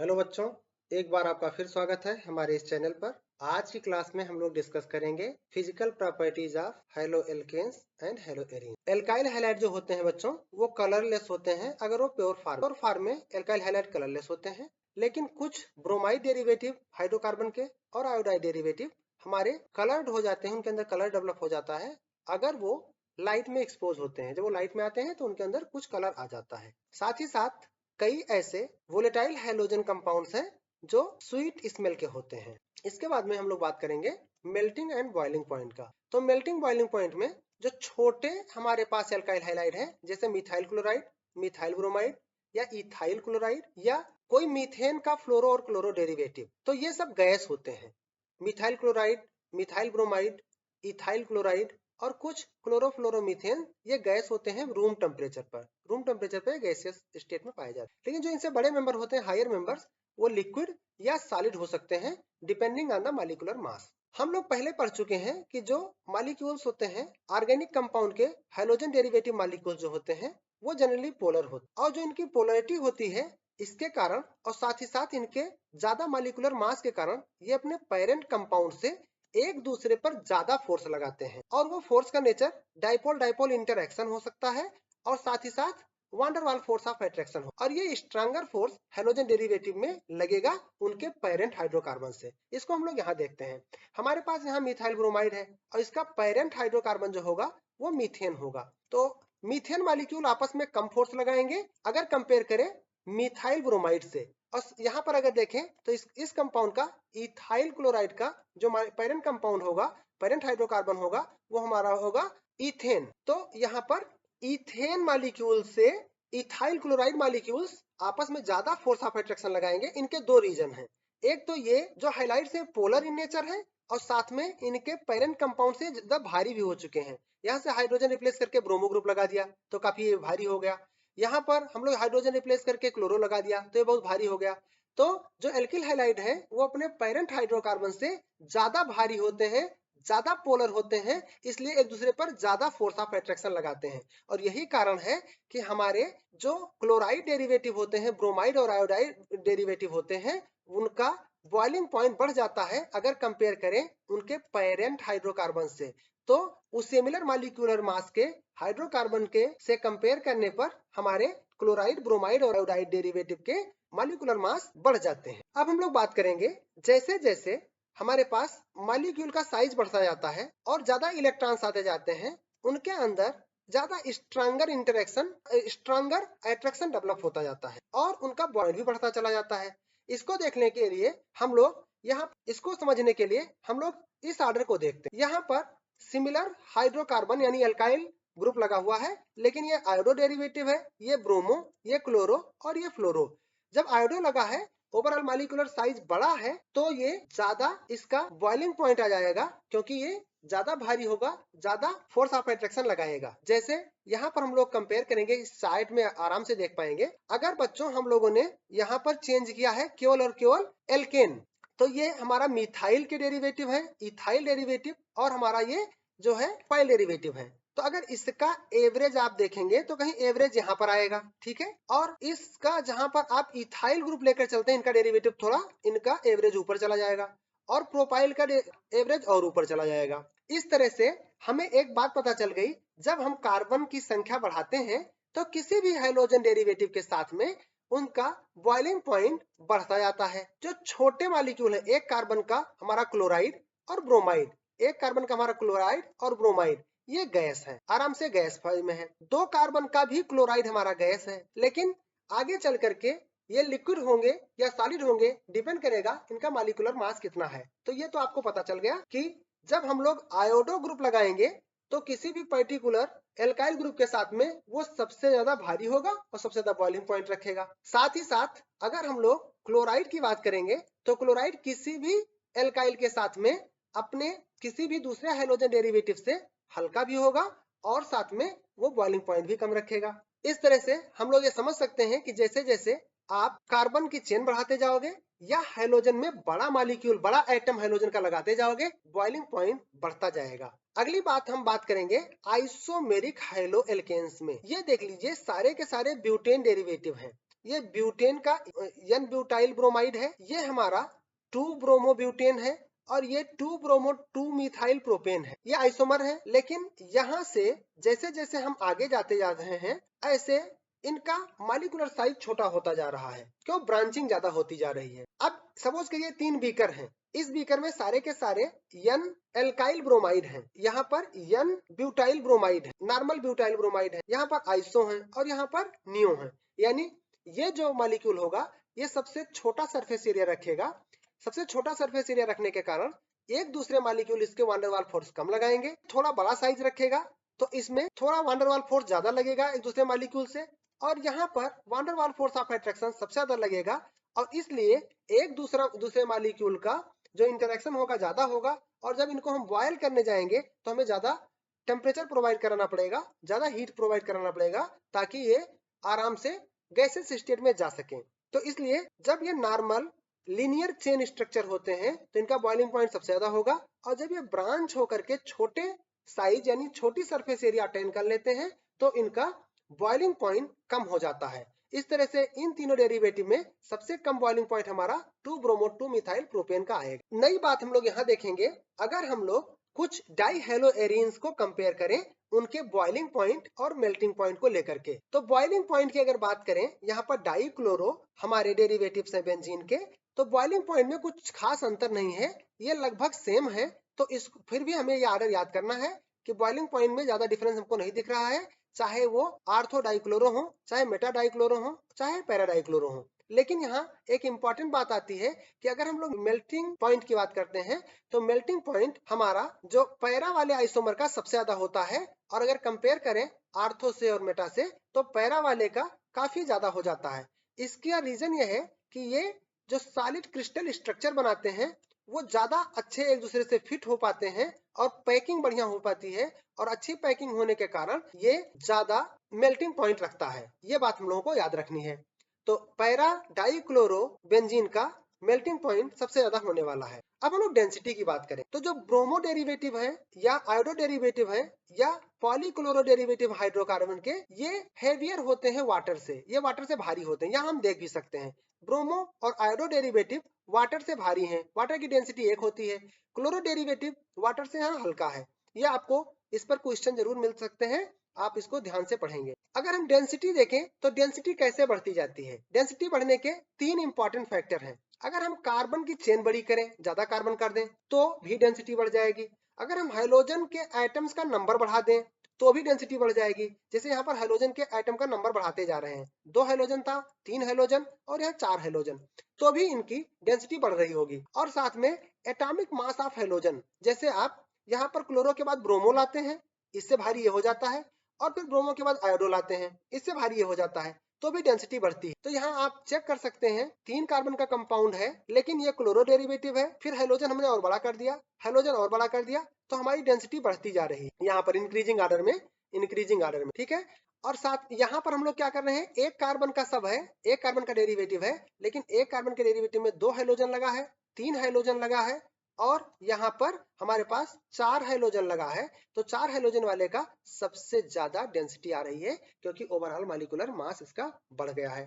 Hello बच्चों, एक बार आपका फिर स्वागत है हमारे इस चैनल पर। आज की क्लास में हम लोग डिस्कस करेंगे physical properties of haloalkanes and haloarenes. Alkyl halide जो होते हैं बच्चों, वो कलरलेस होते हैं अगर वो प्योर फॉर्म में एल्काइल हैलाइड कलरलेस होते हैं। लेकिन कुछ ब्रोमाइड डेरिवेटिव हाइड्रोकार्बन के और आयोडाइड डेरिवेटिव हमारे कलर्ड हो जाते हैं, उनके अंदर कलर डेवलप हो जाता है अगर वो लाइट में एक्सपोज होते हैं। जब वो लाइट में आते हैं तो उनके अंदर कुछ कलर आ जाता है। साथ ही साथ कई ऐसे वोलेटाइल हैलोजन कंपाउंड्स हैं जो स्वीट स्मेल के होते हैं। इसके बाद में हम लोग बात करेंगे मेल्टिंग एंड बॉइलिंग पॉइंट का। तो मेल्टिंग बॉइलिंग पॉइंट में जो छोटे हमारे पास एल्काइल हैलाइड है, जैसे मिथाइल क्लोराइड, मिथाइल ब्रोमाइड या इथाइल क्लोराइड या कोई मीथेन का फ्लोरो और क्लोरो डेरिवेटिव, तो ये सब गैस होते हैं। Methyl chloride, methyl bromide, ethyl chloride और कुछ क्लोरोफ्लोरोमीथेन, ये गैस होते हैं रूम टेम्परेचर पर। रूम टेम्परेचर पर गैसियस स्टेट में पाए जाते हैं। लेकिन जो इनसे बड़े मेंबर होते हैं, हायर मेंबर्स, वो लिक्विड या सॉलिड हो सकते हैं depending on the molecular mass. हम लोग पहले पढ़ चुके हैं कि जो मॉलिक्यूल्स होते हैं ऑर्गेनिक कंपाउंड के, हाइड्रोजन डेरिवेटिव मॉलिक्यूल्स जो होते हैं वो जनरली पोलर होते हैं, और जो इनकी पोलरिटी होती है इसके कारण और साथ ही साथ इनके ज्यादा मॉलिक्यूलर मास के कारण ये अपने पेरेंट कंपाउंड से एक दूसरे पर ज्यादा फोर्स लगाते हैं, और वो फोर्स का नेचर डाइपोल डाइपोल इंटरैक्शन हो सकता है और साथ ही साथ वांडर वाल फोर्स ऑफ अट्रैक्शन हो, और ये स्ट्रॉन्गर फोर्स हैलोजन डेरिवेटिव में लगेगा उनके पेरेंट हाइड्रोकार्बन से। इसको हम लोग यहाँ देखते हैं। हमारे पास यहाँ मिथाइल ब्रोमाइड है और इसका पेरेंट हाइड्रोकार्बन जो होगा वो मीथेन होगा। तो मीथेन मॉलिक्यूल आपस में कम फोर्स लगाएंगे अगर कंपेयर करें मिथाइल ब्रोमाइड से। और यहाँ पर अगर देखें तो इस कंपाउंड का, इथाइल क्लोराइड का जो पेरेंट कंपाउंड होगा, पेरेंट हाइड्रोकार्बन होगा, वो हमारा होगा इथेन। तो यहाँ पर इथेन मॉलिक्यूल से इथाइल क्लोराइड मॉलिक्यूल्स आपस में ज्यादा फोर्स ऑफ अट्रैक्शन लगाएंगे। इनके दो रीजन हैं, एक तो ये जो हाइलाइट से पोलर इन नेचर है और साथ में इनके पेरेंट कंपाउंड से ज्यादा भारी भी हो चुके हैं। यहाँ से हाइड्रोजन रिप्लेस करके ब्रोमो ग्रुप लगा दिया तो काफी भारी हो गया। यहाँ पर हम लोग हाइड्रोजन रिप्लेस करके क्लोरो लगा दिया तो ये बहुत भारी हो गया। तो जो एल्किल हैलाइड है वो अपने पेरेंट हाइड्रोकार्बन से ज्यादा भारी होते हैं, ज्यादा पोलर होते हैं, इसलिए एक दूसरे पर ज्यादा फोर्स ऑफ अट्रैक्शन लगाते हैं। और यही कारण है कि हमारे जो क्लोराइड डेरिवेटिव होते हैं, ब्रोमाइड और आयोडाइड डेरिवेटिव होते हैं, उनका बॉइलिंग पॉइंट बढ़ जाता है अगर कंपेयर करें उनके पेरेंट हाइड्रोकार्बन से। तो उस सिमिलर मॉलिक्यूलर मास के हाइड्रोकार्बन के से कंपेयर करने पर हमारे क्लोराइड, ब्रोमाइड और आयोडाइड डेरिवेटिव के मॉलिक्यूलर मास बढ़ जाते हैं। अब हम लोग बात करेंगे जैसे जैसे हमारे पास मॉलिक्यूल का साइज बढ़ता जाता है और ज्यादा इलेक्ट्रॉन्स आते जाते हैं, उनके अंदर ज्यादा stronger interaction, stronger attraction develop होता जाता है और उनका बॉन्ड भी बढ़ता चला जाता है। इसको देखने के लिए हम लोग यहाँ, इसको समझने के लिए हम लोग इस ऑर्डर को देखते हैं। यहाँ पर सिमिलर हाइड्रोकार्बन यानी एल्काइल ग्रुप लगा हुआ है, लेकिन ये आयोडो डेरिवेटिव है, ये ब्रोमो, ये क्लोरो और ये फ्लोरो। जब आयोडो लगा है, ओवरऑल मॉलिक्यूलर साइज बड़ा है, तो ये ज्यादा इसका बॉइलिंग पॉइंट आ जाएगा क्योंकि ये ज्यादा भारी होगा, ज्यादा फोर्स ऑफ अट्रैक्शन लगाएगा। जैसे यहाँ पर हम लोग कंपेयर करेंगे, इस साइड में आराम से देख पाएंगे। अगर बच्चों हम लोगों ने यहाँ पर चेंज किया है केवल और केवल एल्केन, तो ये हमारा मिथाइल के डेरिवेटिव है, इथाइल डेरिवेटिव, और हमारा ये जो है पाइल डेरिवेटिव है। तो अगर इसका एवरेज आप देखेंगे तो कहीं एवरेज यहाँ पर आएगा, ठीक है। और इसका जहां पर आप इथाइल ग्रुप लेकर चलते हैं, इनका डेरिवेटिव थोड़ा, इनका एवरेज ऊपर चला जाएगा और प्रोपाइल का एवरेज और ऊपर चला जाएगा। इस तरह से हमें एक बात पता चल गई, जब हम कार्बन की संख्या बढ़ाते हैं तो किसी भी हाइड्रोजन डेरिवेटिव के साथ में उनका बॉइलिंग पॉइंट बढ़ता जाता है। जो छोटे मॉलिक्यूल है, एक कार्बन का हमारा क्लोराइड और ब्रोमाइड, एक कार्बन का हमारा क्लोराइड और ब्रोमाइड, ये गैस है, आराम से गैस फाइल में है। दो कार्बन का भी क्लोराइड हमारा गैस है, लेकिन आगे चल करके ये लिक्विड होंगे या सॉलिड होंगे, डिपेंड करेगा इनका मॉलिक्यूलर मास कितना है। तो ये तो आपको पता चल गया कि जब हम लोग आयोडो ग्रुप लगाएंगे तो किसी भी पर्टिकुलर एल्काइल ग्रुप के साथ में वो सबसे ज्यादा भारी होगा और सबसे ज्यादा बॉइलिंग पॉइंट रखेगा। साथ ही साथ अगर हम लोग क्लोराइड की बात करेंगे तो क्लोराइड किसी भी एल्काइल के साथ में अपने किसी भी दूसरे हाइड्रोजन डेरिवेटिव से हल्का भी होगा और साथ में वो बॉइलिंग पॉइंट भी कम रखेगा। इस तरह से हम लोग ये समझ सकते हैं कि जैसे जैसे आप कार्बन की चेन बढ़ाते जाओगे या हाइड्रोजन में बड़ा मॉलिक्यूल, बड़ा एटम हाइड्रोजन का लगाते जाओगे, बॉइलिंग पॉइंट बढ़ता जाएगा। अगली बात हम बात करेंगे आइसोमेरिक हाइलो एल्केन्स में। ये देख लीजिए, सारे के सारे ब्यूटेन डेरिवेटिव हैं। ये ब्यूटेन का एन ब्यूटाइल ब्रोमाइड है, ये हमारा 2 ब्रोमो ब्यूटेन है और ये 2 ब्रोमो 2 मिथाइल प्रोपेन है। ये आइसोमर है, लेकिन यहाँ से जैसे जैसे हम आगे जाते जा रहे हैं ऐसे इनका मॉलिक्यूलर साइज छोटा होता जा रहा है, क्यों? ब्रांचिंग ज्यादा होती जा रही है। अब सपोज करिए 3 बीकर हैं, इस बीकर में सारे के सारे एन एल्काइल ब्रोमाइड है, यहाँ पर एन ब्यूटाइल ब्रोमाइड है, नॉर्मल ब्यूटाइल ब्रोमाइड है, यहाँ पर आइसो है और यहाँ पर नियो है। यानी ये जो मॉलिक्यूल होगा ये सबसे छोटा सरफेस एरिया रखेगा। सबसे छोटा सरफेस एरिया रखने के कारण एक दूसरे मॉलिक्यूल इसके वान डेर वाल फोर्स कम लगाएंगे। थोड़ा बड़ा साइज रखेगा तो इसमें थोड़ा वान डेर वाल फोर्स ज्यादा लगेगा एक दूसरे मॉलिक्यूल से, और यहाँ पर van der Waals force of attraction सबसे ज्यादा लगेगा और इसलिए एक दूसरे मॉलिक्यूल का जो इंटरेक्शन होगा ज्यादा होगा, और जब इनको हम बॉयल करने जाएंगे तो हमें ज्यादा टेम्परेचर प्रोवाइड कराना पड़ेगा, ज्यादा हीट प्रोवाइड कराना पड़ेगा ताकि ये आराम से गैसेस स्टेट में जा सके। तो इसलिए जब ये नॉर्मल लीनियर चेन स्ट्रक्चर होते हैं तो इनका बॉइलिंग पॉइंट सबसे ज्यादा होगा, और जब ये ब्रांच होकर के छोटे साइज यानी छोटी सरफेस एरिया अटेन कर लेते हैं तो इनका बॉइलिंग पॉइंट कम हो जाता है। इस तरह से इन तीनों डेरिवेटिव में सबसे कम बॉइलिंग पॉइंट हमारा 2 ब्रोमो 2 मिथाइल प्रोपेन का आएगा। नई बात हम लोग यहाँ देखेंगे, अगर हम लोग कुछ डाइहेलो एरीन्स को कंपेयर करें उनके बॉइलिंग पॉइंट और मेल्टिंग पॉइंट को लेकर के, तो बॉइलिंग पॉइंट की अगर बात करें, यहाँ पर डाइक्लोरो हमारे डेरिवेटिव्स हैं बेंजीन के, तो बॉइलिंग पॉइंट में कुछ खास अंतर नहीं है, ये लगभग सेम है। तो इस फिर भी हमें ये ऑर्डर याद करना है कि बॉइलिंग पॉइंट में ज्यादा डिफरेंस हमको नहीं दिख रहा है, चाहे वो आर्थो डाइक्लोरो हो, चाहे मेटा डाइक्लोरो हो, चाहे पैरा डाइक्लोरो हो। लेकिन यहाँ एक इंपॉर्टेंट बात आती है कि अगर हम लोग मेल्टिंग पॉइंट की बात करते हैं तो मेल्टिंग पॉइंट हमारा जो पैरा वाले आइसोमर का सबसे ज्यादा होता है, और अगर कंपेयर करें आर्थो से और मेटा से तो पैरा वाले का काफी ज्यादा हो जाता है। इसका रीजन ये है कि ये जो सॉलिड क्रिस्टल स्ट्रक्चर बनाते हैं वो ज्यादा अच्छे एक दूसरे से फिट हो पाते हैं और पैकिंग बढ़िया हो पाती है, और अच्छी पैकिंग होने के कारण ये ज्यादा मेल्टिंग पॉइंट रखता है। ये बात हम लोगों को याद रखनी है। तो पैरा डाइक्लोरो बेंजीन का मेल्टिंग पॉइंट सबसे ज्यादा होने वाला है। अब हम लोग डेंसिटी की बात करें तो जो ब्रोमो डेरिवेटिव है या आयोडो डेरिवेटिव है या पॉलीक्लोरो डेरिवेटिव हाइड्रोकार्बन के, ये हेवियर होते हैं वाटर से, ये वाटर से भारी होते हैं। यहाँ हम देख भी सकते हैं ब्रोमो और आयोडो डेरिवेटिव वाटर से भारी हैं, वाटर की डेंसिटी 1 होती है। क्लोरो डेरिवेटिव वाटर से यहाँ हल्का है। ये आपको इस पर क्वेश्चन जरूर मिल सकते हैं, आप इसको ध्यान से पढ़ेंगे। अगर हम डेंसिटी देखें तो डेंसिटी कैसे बढ़ती जाती है? डेंसिटी बढ़ने के 3 इंपॉर्टेंट फैक्टर हैं। अगर हम कार्बन की चेन बड़ी करें, ज्यादा कार्बन कर दें तो भी डेंसिटी बढ़ जाएगी। अगर हम हाइड्रोजन के एटम्स का नंबर बढ़ा दें तो भी डेंसिटी बढ़ जाएगी। जैसे यहाँ पर हाइड्रोजन के एटम का नंबर बढ़ाते जा रहे हैं, 2 हाइड्रोजन था, 3 हाइड्रोजन और यहाँ 4 हाइड्रोजन, तो भी इनकी डेंसिटी बढ़ रही होगी। और साथ में एटॉमिक मास ऑफ हाइड्रोजन, जैसे आप यहाँ पर क्लोरो के बाद ब्रोमो लाते हैं, इससे भारी ये हो जाता है, और फिर ब्रोमो के बाद आयोडो लाते हैं, इससे भारी ये हो जाता है, तो भी डेंसिटी बढ़ती है। तो यहाँ आप चेक कर सकते हैं 3 कार्बन का कंपाउंड है लेकिन ये क्लोरो डेरिवेटिव है, फिर हाइड्रोजन हमने और बड़ा कर दिया, हाइड्रोजन और बड़ा कर दिया, तो हमारी डेंसिटी बढ़ती जा रही है यहाँ पर इंक्रीजिंग ऑर्डर में, ठीक है। और साथ यहाँ पर हम लोग क्या कर रहे हैं, एक कार्बन का सब है, एक कार्बन का डेरिवेटिव है, लेकिन एक कार्बन के डेरिवेटिव में 2 हाइड्रोजन लगा है, 3 हाइड्रोजन लगा है, और यहाँ पर हमारे पास 4 हाइड्रोजन लगा है। तो 4 हाइड्रोजन वाले का सबसे ज्यादा डेंसिटी आ रही है क्योंकि ओवरऑल मॉलिक्यूलर मास इसका बढ़ गया है।